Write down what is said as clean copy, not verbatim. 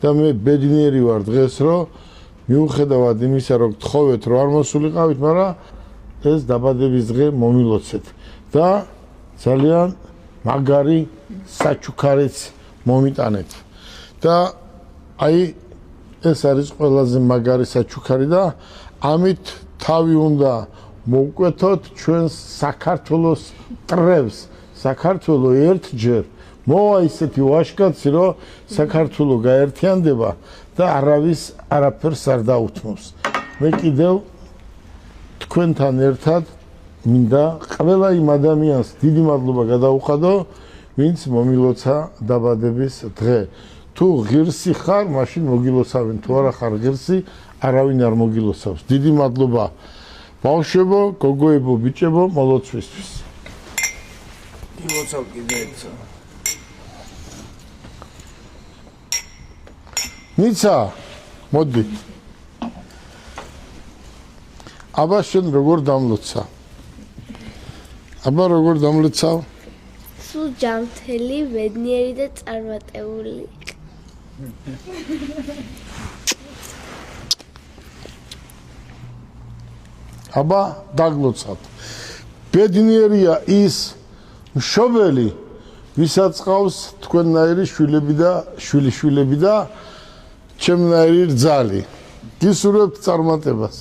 და მე ბედნიერი ვარ დღეს რომ მიუხედავად იმისა რომ გთხოვეთ რომ არ მოსულიყავით, მაგრამ ეს დაბადების დღე მომილოცეთ და ძალიან მაგარი საჩუქარიც მომიტანეთ და აი ეს არის ყველაზე მაგარი საჩუქარი და ამით თავი უნდა მოვკვეთოთ ჩვენს საქართველოს კრებს. საქართველო ერთჯერ მოვა ისეთი ვაჟკაცი რომ საქართველო გაერთიანდება და არავის არაფერს არ დაუთმობს. მე კიდევ თქვენთან ერთად მინდა ყველა იმ ადამიანს დიდი მადლობა გადაუხადო, ვინც მომილოცა დაბადების დღე. თუ ღირსი ხარ, მაშინ მოგილოცავენ, თუ არა ხარ ღირსი, არავინ არ მოგილოცავს. დიდი მადლობა ბავშვებო, გოგოებო, ბიჭებო, მოლოცვისთვის. გილოცავ კიდე ერთსა. ნიცა, მოდი. აბა შენ როგორ დამლოცა? აბა როგორ დამლოცავ? სულ ჯანმრთელი, ბედნიერი და წარმატებული. აბა დაგლოცავთ. ბედნიერია ის მშობელი, ვისაც ყავს თქვენნაირი შვილები და შვილიშვილები და ჩემნაირი რძალი. გისურვებთ წარმატებას.